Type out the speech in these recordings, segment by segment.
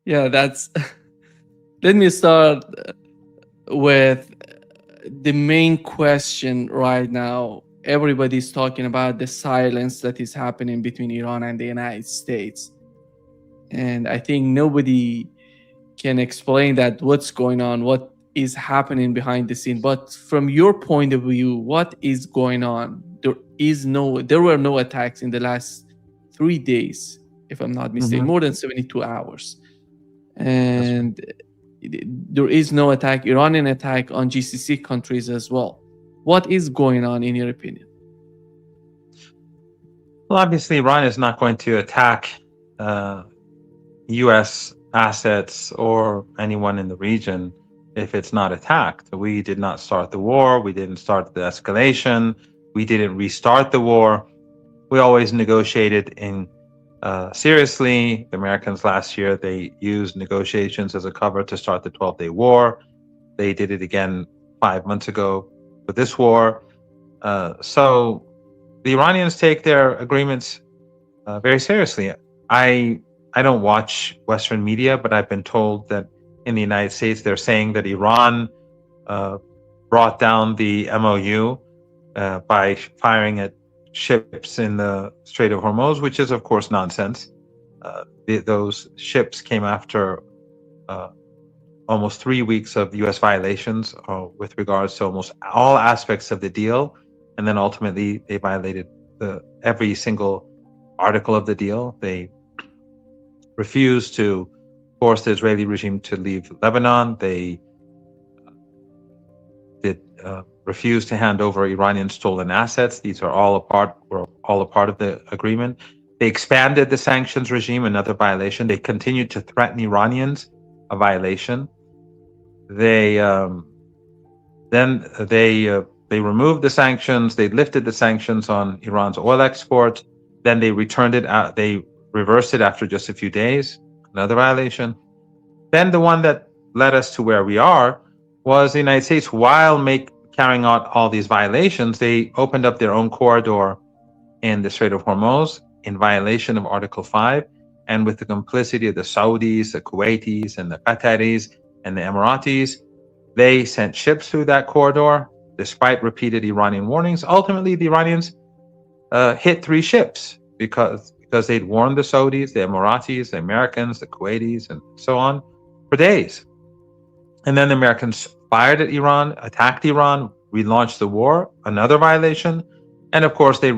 Yeah, that's. Let me start with the main question right now. Everybody's talking about the silence that is happening between Iran and the United States. And I think nobody can explain that what's going on, what is happening behind the scene. But from your point of view, what is going on? There were no attacks in the last 3 days, if I'm not mistaken, Hmm. more than 72 hours. That's right. And there is no attack, Iranian attack on GCC countries as well. What is going on in your opinion? Well, obviously, Iran is not going to attack uh, U.S. assets or anyone in the region if it's not attacked. We did not start the war. We didn't start the escalation. We didn't restart the war. We always negotiated in seriously. The Americans last year, they used negotiations as a cover to start the 12-day war. They did it again 5 months ago with this war. So the Iranians take their agreements very seriously. I I don't watch Western media, but I've been told that in the United States they're saying that Iran uh, brought down the MOU by firing at ships in the Strait of Hormuz, which is of course nonsense. Those ships came after uh, almost 3 weeks of U.S. violations with regards to almost all aspects of the deal, and then ultimately they violated every single article of the deal. They refused to force the Israeli regime to leave Lebanon. They did refuse to hand over Iranian stolen assets. These are were all a part of the agreement. They expanded the sanctions regime, another violation. They continued to threaten Iranians, a violation. They they removed the sanctions. They lifted the sanctions on Iran's oil export. Then they returned it out. They reversed it after just a few days. Another violation. Then the one that led us to where we are was the United States. While carrying out all these violations, they opened up their own corridor in the Strait of Hormuz in violation of Article 5, and with the complicity of the Saudis, the Kuwaitis, and the Qataris, and the Emiratis. They sent ships through that corridor despite repeated Iranian warnings. Ultimately, the Iranians hit 3 ships because they'd warned the Saudis, the Emiratis, the Americans, the Kuwaitis, and so on for days. And then the Americans fired at Iran, attacked Iran, relaunched the war, another violation. And of course, they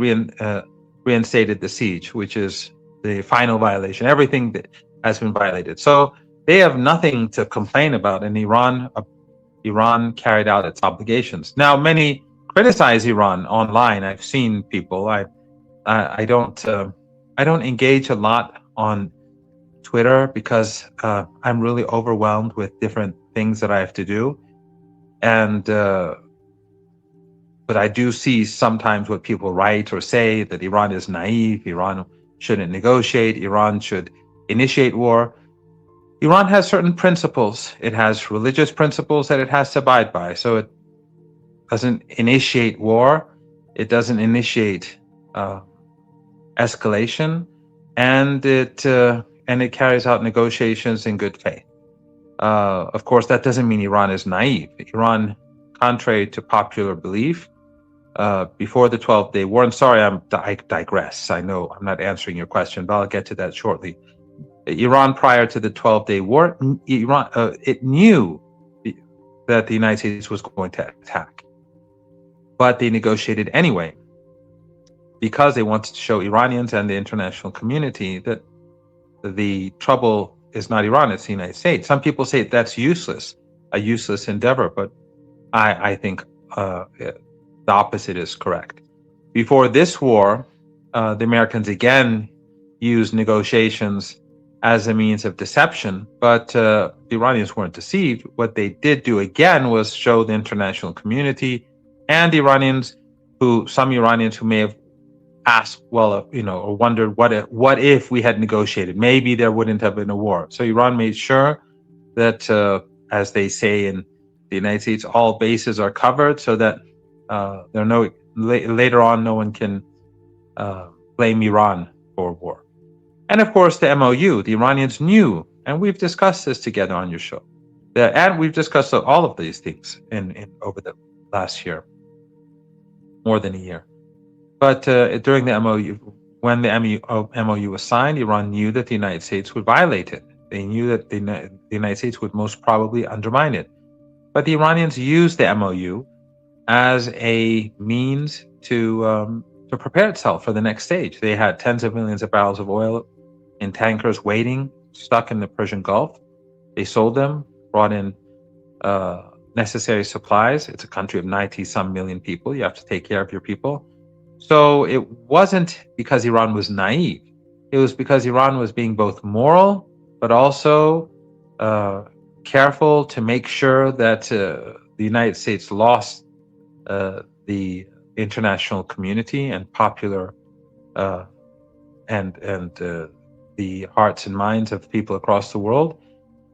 reinstated the siege, which is the final violation. Everything that has been violated. So they have nothing to complain about. And Iran carried out its obligations. Now, many criticize Iran online. I've seen people. I don't engage a lot on Twitter because I'm really overwhelmed with different things that I have to do, and but I do see sometimes what people write or say that Iran is naive, Iran shouldn't negotiate, Iran should initiate war. Iran has certain principles. It has religious principles that it has to abide by. So it doesn't initiate war. It doesn't initiate uh, escalation, and it carries out negotiations in good faith. Of course, that doesn't mean Iran is naive. Iran, contrary to popular belief, before the 12-day war, and sorry, I digress. I know I'm not answering your question, but I'll get to that shortly. Iran, prior to the 12-day war, it knew that the United States was going to attack, but they negotiated anyway because they wanted to show Iranians and the international community that the trouble is not Iran, it's the United States. Some people say that's useless, a useless endeavor, but I think the opposite is correct. Before this war, the Americans again used negotiations as a means of deception, but the Iranians weren't deceived. What they did do again was show the international community and Iranians, some Iranians who may have asked, well, or wondered what if we had negotiated? Maybe there wouldn't have been a war. So Iran made sure that, as they say in the United States, all bases are covered, so that later on no one can blame Iran for war. And of course, the MOU. The Iranians knew And we've discussed this together on your show. And we've discussed all of these things in over the last year, more than a year. But during the MOU, when the MOU was signed, Iran knew that the United States would violate it. They knew that the United States would most probably undermine it. But the Iranians used the MOU as a means to prepare itself for the next stage. They had tens of millions of barrels of oil in tankers waiting, stuck in the Persian Gulf. They sold them, brought in necessary supplies. It's a country of 90-some million people. You have to take care of your people. So it wasn't because Iran was naive. It was because Iran was being both moral, but also careful to make sure that the United States lost the international community and popular and the hearts and minds of people across the world,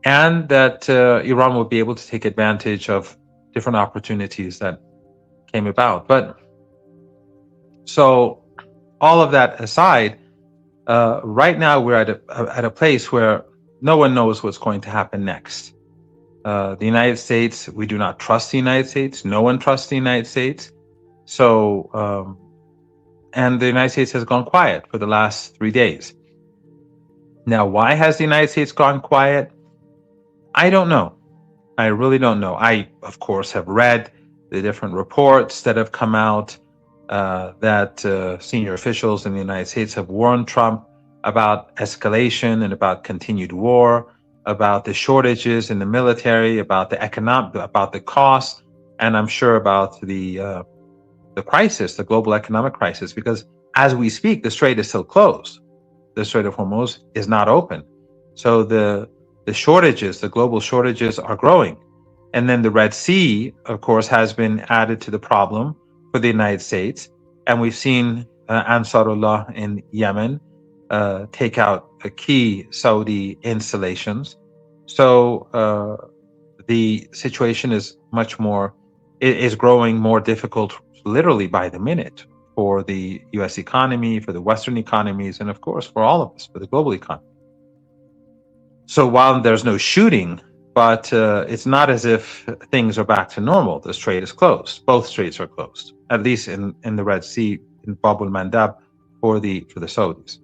and that Iran would be able to take advantage of different opportunities that came about. But so all of that aside, right now we're at a place where no one knows what's going to happen next. The United States, we do not trust the United States. No one trusts the United States. So, and the United States has gone quiet for the last 3 days. Now, why has the United States gone quiet? I don't know. I really don't know. I, of course, have read the different reports that have come out that senior officials in the United States have warned Trump about escalation and about continued war, about the shortages in the military, about the costs, and I'm sure about the crisis, the global economic crisis, because as we speak, the Strait is still closed. The Strait of Hormuz is not open. So the shortages, the global shortages are growing. And then the Red Sea, of course, has been added to the problem for the United States. And we've seen Ansarullah in Yemen take out key Saudi installations. So the situation is growing more difficult literally by the minute for the US economy, for the Western economies, and of course for all of us, for the global economy. So while there's no shooting, but it's not as if things are back to normal. The strait is closed. Both straits are closed, at least in the Red Sea, in Bab al-Mandab for the Saudis.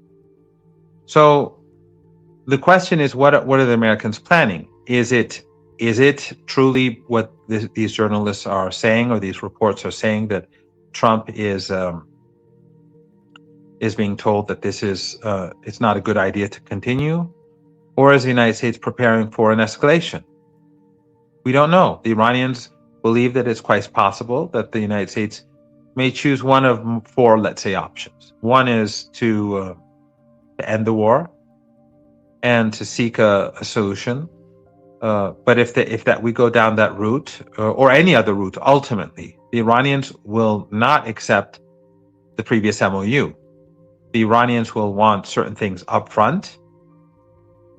So the question is, what are the Americans planning? Is it truly what these journalists are saying, or these reports are saying, that Trump is being told that this is it's not a good idea to continue? Or is the United States preparing for an escalation? We don't know. The Iranians believe that it's quite possible that the United States may choose one of 4, let's say, options. One is to end the war and to seek a solution. But if we go down that route, or any other route, ultimately, the Iranians will not accept the previous MOU. The Iranians will want certain things up front,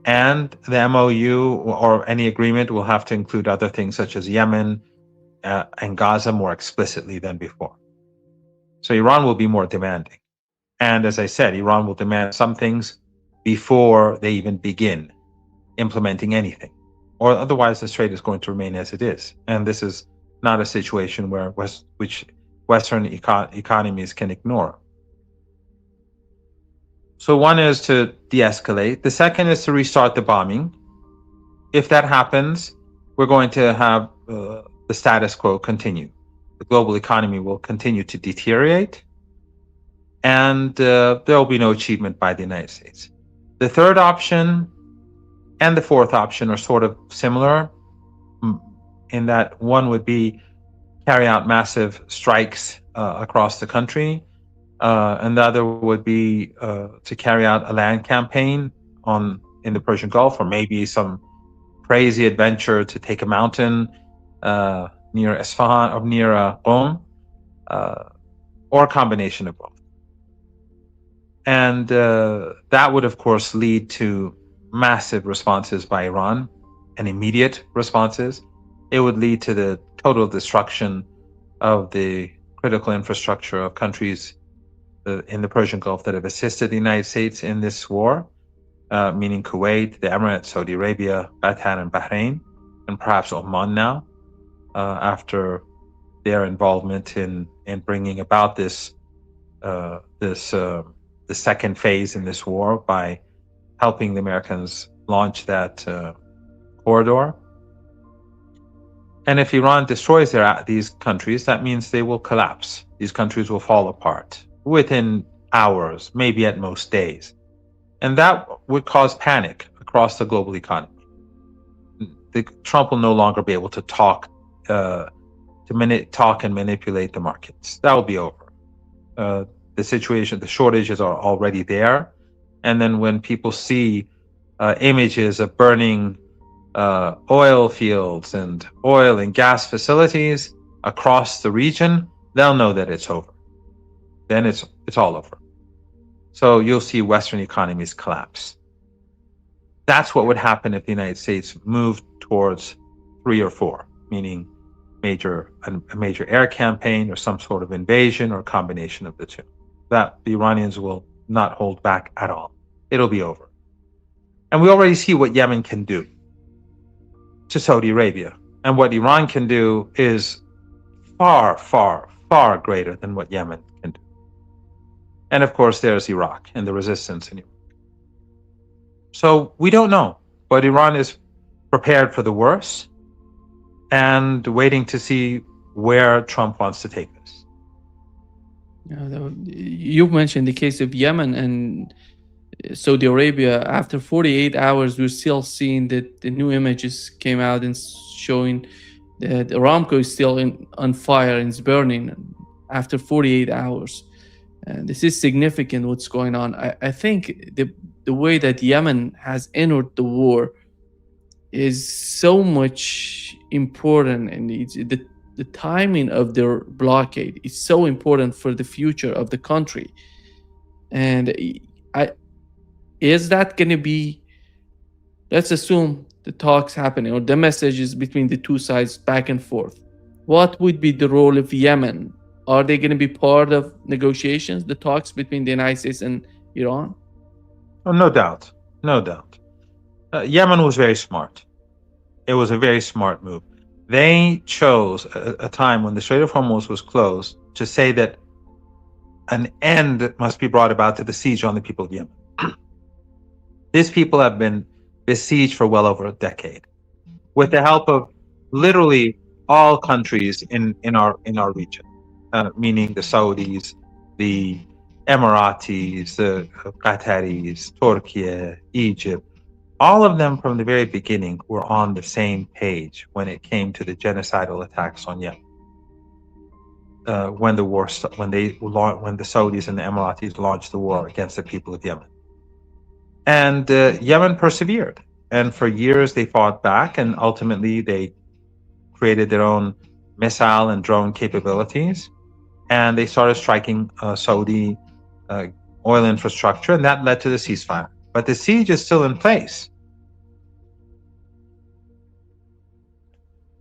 and the MOU or any agreement will have to include other things such as Yemen and Gaza more explicitly than before. So Iran will be more demanding. And as I said, Iran will demand some things before they even begin implementing anything, or otherwise the strait is going to remain as it is. And this is not a situation which Western economies can ignore. So one is to de-escalate. The second is to restart the bombing. If that happens, we're going to have the status quo continue. The global economy will continue to deteriorate, and there will be no achievement by the United States. The third option and the fourth option are sort of similar, in that one would be carry out massive strikes across the country. And the other would be to carry out a land campaign in the Persian Gulf, or maybe some crazy adventure to take a mountain near Isfahan or near Qom, or a combination of both. And that would, of course, lead to massive responses by Iran, and immediate responses. It would lead to the total destruction of the critical infrastructure of countries in the Persian Gulf that have assisted the United States in this war. meaning Kuwait, the Emirates, Saudi Arabia, Qatar, and Bahrain, and perhaps Oman now, after their involvement in bringing about the second phase in this war by helping the Americans launch that corridor. And if Iran destroys these countries, that means they will collapse. These countries will fall apart within hours, maybe at most days. And that would cause panic across the global economy. Trump will no longer be able to talk and manipulate the markets. That will be over. The situation, the shortages are already there. And then when people see images of burning oil fields and oil and gas facilities across the region, they'll know that it's over. Then it's all over. So you'll see Western economies collapse. That's what would happen if the United States moved towards 3 or 4, meaning a major air campaign or some sort of invasion or combination of the two. That the Iranians will not hold back at all. It'll be over. And we already see what Yemen can do to Saudi Arabia. And what Iran can do is far, far, far greater than what Yemen can do. And of course, there's Iraq and the resistance in Iraq. So we don't know, but Iran is prepared for the worst and waiting to see where Trump wants to take this. You mentioned the case of Yemen and Saudi Arabia. After 48 hours, we're still seeing that the new images came out and showing that Aramco is still on fire and it's burning after 48 hours. And this is significant what's going on. I think the way that Yemen has entered the war is so much important, and the timing of their blockade is so important for the future of the country. And is that going to be, let's assume the talks happening or the messages between the two sides back and forth, what would be the role of Yemen? Are they going to be part of negotiations, the talks between the United States and Iran? Oh, no doubt. No doubt. Yemen was very smart. It was a very smart move. They chose a time when the Strait of Hormuz was closed to say that an end must be brought about to the siege on the people of Yemen. These people have been besieged for well over a decade, with the help of literally all countries in our region, meaning the Saudis, the Emiratis, the Qataris, Turkey, Egypt. All of them from the very beginning were on the same page when it came to the genocidal attacks on Yemen. When the Saudis and the Emiratis launched the war against the people of Yemen. And Yemen persevered. And for years they fought back, and ultimately they created their own missile and drone capabilities. And they started striking Saudi oil infrastructure, and that led to the ceasefire. But the siege is still in place.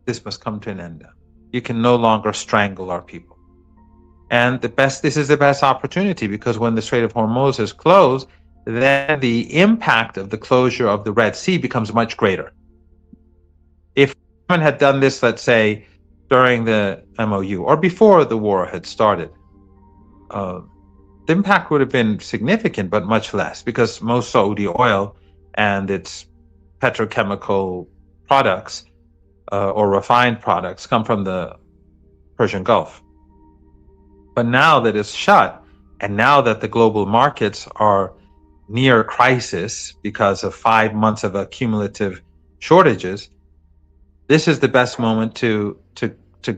This must come to an end. You can no longer strangle our people. And this is the best opportunity, because when the Strait of Hormuz is closed, then the impact of the closure of the Red Sea becomes much greater. If Yemen had done this, let's say, during the MOU or before the war had started, the impact would have been significant, but much less, because most Saudi oil and its petrochemical products or refined products come from the Persian Gulf. But now that it's shut, and now that the global markets are near crisis because of 5 months of accumulative shortages, this is the best moment to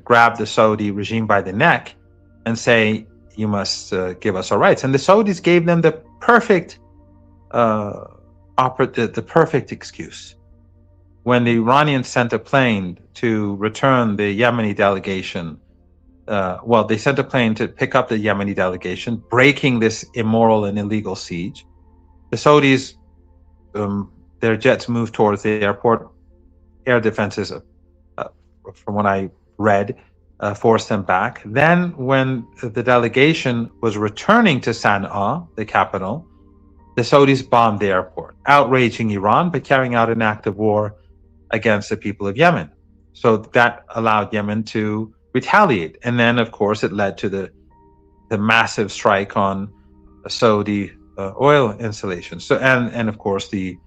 grab the Saudi regime by the neck and say, you must give us our rights. And the Saudis gave them the perfect excuse. When the Iranians sent a plane to return the Yemeni delegation, they sent a plane to pick up the Yemeni delegation, breaking this immoral and illegal siege. The Saudis, their jets moved towards the airport. Air defenses, from what I read, forced them back. Then when the delegation was returning to Sana'a, the capital, the Saudis bombed the airport, outraging Iran, but carrying out an act of war against the people of Yemen. So that allowed Yemen to retaliate. And then, of course, it led to the massive strike on Saudi oil installations. So, and of course, the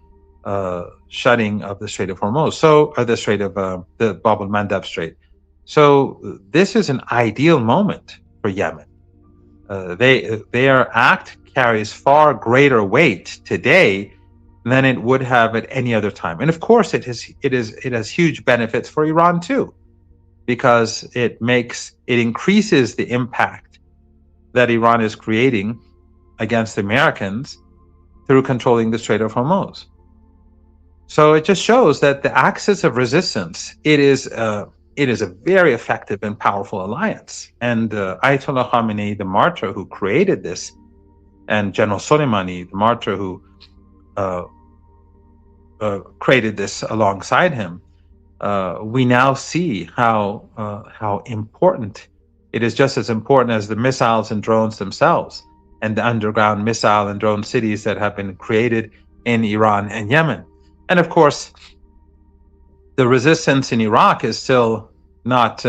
shutting of the Strait of Hormuz. So, or the Strait of the Bab al Mandab Strait. So, this is an ideal moment for Yemen. Their act carries far greater weight today than it would have at any other time. And of course, it has huge benefits for Iran too, because it increases the impact that Iran is creating against the Americans through controlling the Strait of Hormuz. So it just shows that the axis of resistance, it is a very effective and powerful alliance. And Ayatollah Khamenei, the martyr who created this, and General Soleimani, the martyr who created this alongside him, we now see how important it is, just as important as the missiles and drones themselves, and the underground missile and drone cities that have been created in Iran and Yemen. And of course, the resistance in Iraq is still not,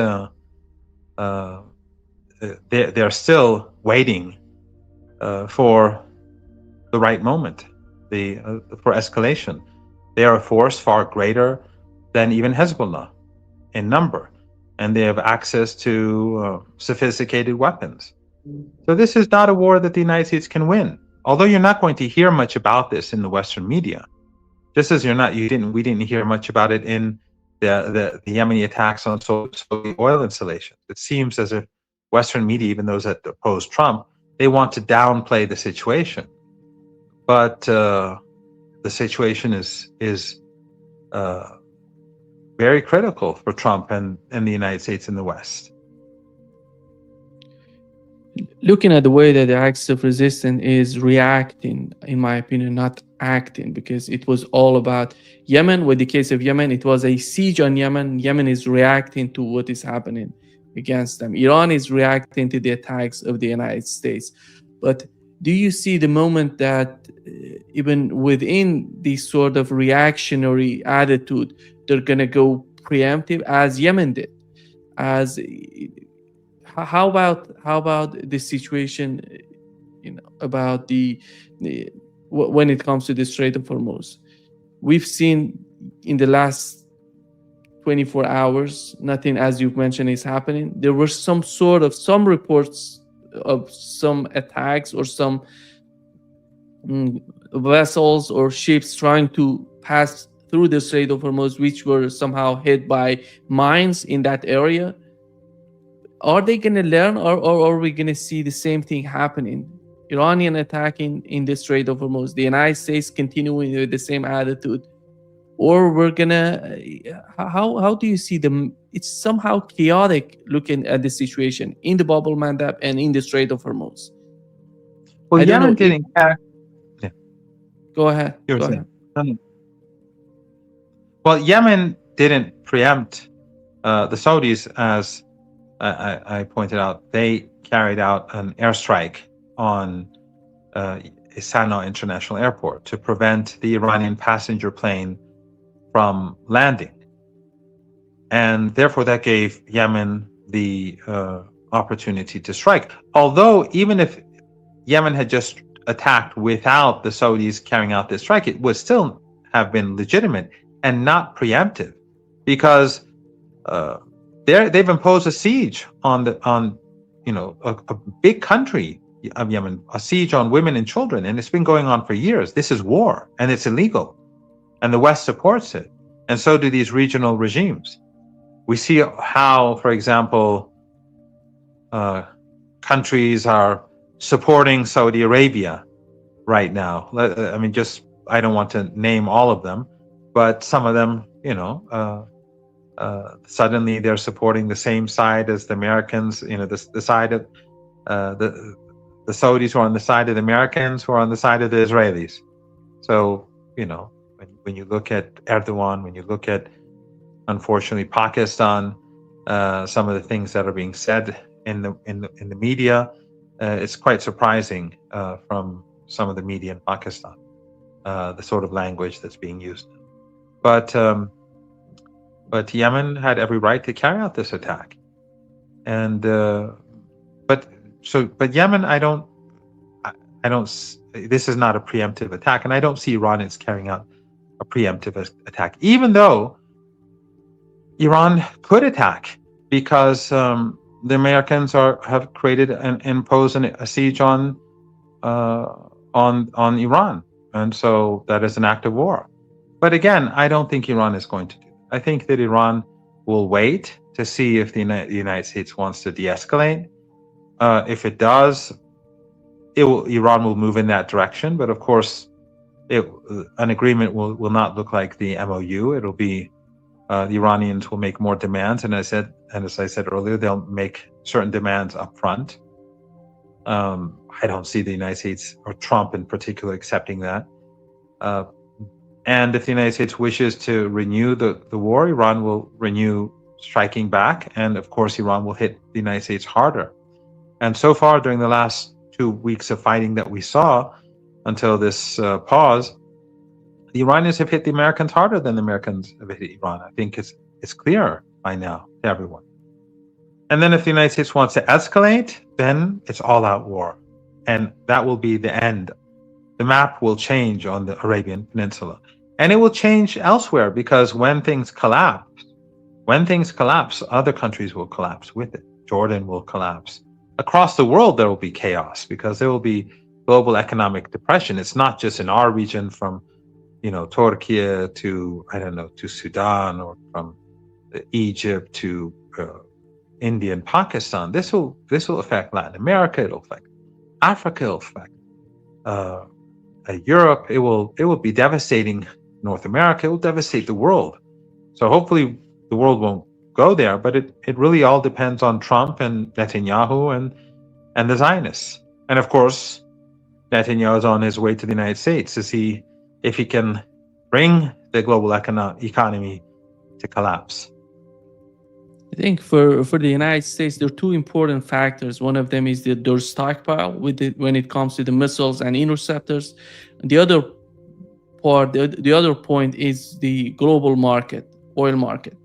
they're still waiting for the right moment, for escalation. They are a force far greater than even Hezbollah in number, and they have access to sophisticated weapons. So this is not a war that the United States can win. Although you're not going to hear much about this in the Western media, just as we didn't hear much about it in the Yemeni attacks on Saudi oil installations. It seems as if Western media, even those that oppose Trump, they want to downplay the situation. But the situation is very critical for Trump and the United States and the West. Looking at the way that the axis of resistance is reacting, in my opinion, not acting, because it was all about Yemen. With the case of Yemen, it was a siege on Yemen. Yemen is reacting to what is happening against them. Iran is reacting to the attacks of the United States. But do you see the moment that even within this sort of reactionary attitude, they're going to go preemptive as Yemen did? How about the situation, about when it comes to the Strait of Hormuz? We've seen in the last 24 hours, nothing, as you've mentioned, is happening. There were some reports of some attacks or some vessels or ships trying to pass through the Strait of Hormuz, which were somehow hit by mines in that area. Are they going to learn, or are we going to see the same thing happening? Iranian attacking in the Strait of Hormuz, the United States continuing with the same attitude, or we're going to, how do you see them? It's somehow chaotic looking at the situation in the Bab al Mandab and in the Strait of Hormuz. Well, Yemen didn't act. Yeah. Go ahead. Go ahead. Well, Yemen didn't preempt the Saudis, as I pointed out. They carried out an airstrike on Sana'a International Airport to prevent the Iranian passenger plane from landing. And therefore, that gave Yemen the opportunity to strike. Although, even if Yemen had just attacked without the Saudis carrying out this strike, it would still have been legitimate and not preemptive, because they've imposed a siege on a big country of Yemen, a siege on women and children, and it's been going on for years. This is war, and it's illegal, and the West supports it, and so do these regional regimes. We see how, for example, countries are supporting Saudi Arabia right now. I mean, I don't want to name all of them, but some of them, suddenly they're supporting the same side as the Americans. The side of the Saudis who are on the side of the Americans, who are on the side of the Israelis. So when you look at Erdogan, when you look at, unfortunately, Pakistan, some of the things that are being said in the media, it's quite surprising from some of the media in Pakistan, the sort of language that's being used. But Yemen had every right to carry out this attack, and but Yemen, I don't. This is not a preemptive attack, and I don't see Iran as carrying out a preemptive attack, even though Iran could attack because the Americans have created and imposed a siege on Iran, and so that is an act of war. But again, I don't think Iran is going to do that. I think that Iran will wait to see if the United States wants to de-escalate. If it does, Iran will move in that direction. But of course, an agreement will not look like the MOU. It'll be the Iranians will make more demands, and as I said earlier, they'll make certain demands up front. I don't see the United States or Trump in particular accepting that. And if the United States wishes to renew the war, Iran will renew striking back, and of course, Iran will hit the United States harder. And so far, during the last 2 weeks of fighting that we saw, until this pause, the Iranians have hit the Americans harder than the Americans have hit Iran. I think it's clear by now to everyone. And then if the United States wants to escalate, then it's all-out war. And that will be the end. The map will change on the Arabian Peninsula. And it will change elsewhere, because when things collapse, other countries will collapse with it. Jordan will collapse. Across the world, there will be chaos, because there will be global economic depression. It's not just in our region, from Turkey to, to Sudan, or from Egypt to India and Pakistan. This will affect Latin America. It'll affect Africa. It'll affect Europe. It will be devastating North America. It will devastate the world. So hopefully the world won't go there, but it really all depends on Trump and Netanyahu and the Zionists. And of course, Netanyahu is on his way to the United States to see if he can bring the global economy to collapse. I think for the United States, there are two important factors. One of them is their stockpile when it comes to the missiles and interceptors. The other part, the other point is the global market, oil market.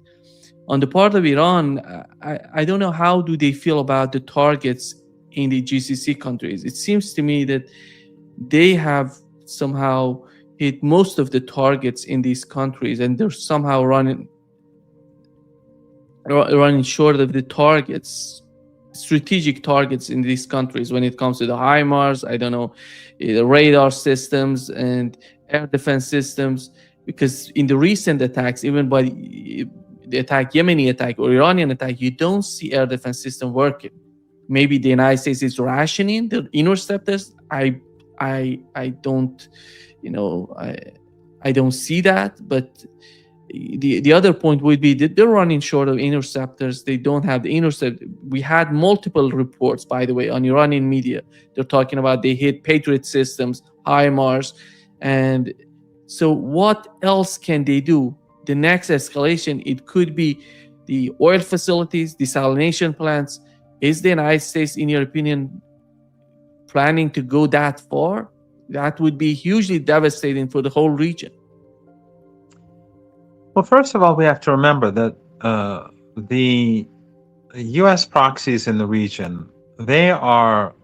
On the part of Iran, I don't know how do they feel about the targets in the GCC countries. It seems to me that they have somehow hit most of the targets in these countries, and they're somehow running short of the targets, strategic targets in these countries when it comes to the HIMARS, the radar systems and air defense systems. Because in the recent attacks, even by the Yemeni attack or Iranian attack, you don't see air defense system working. Maybe the United States is rationing the interceptors. I don't, I don't see that. But the other point would be that they're running short of interceptors. They don't have the intercept. We had multiple reports, by the way, on Iranian media. They're talking about they hit Patriot systems, HIMARS, and so what else can they do? The next escalation, it could be the oil facilities, desalination plants. Is the United States, in your opinion, planning to go that far? That would be hugely devastating for the whole region. Well, first of all, we have to remember that the U.S. proxies in the region, they are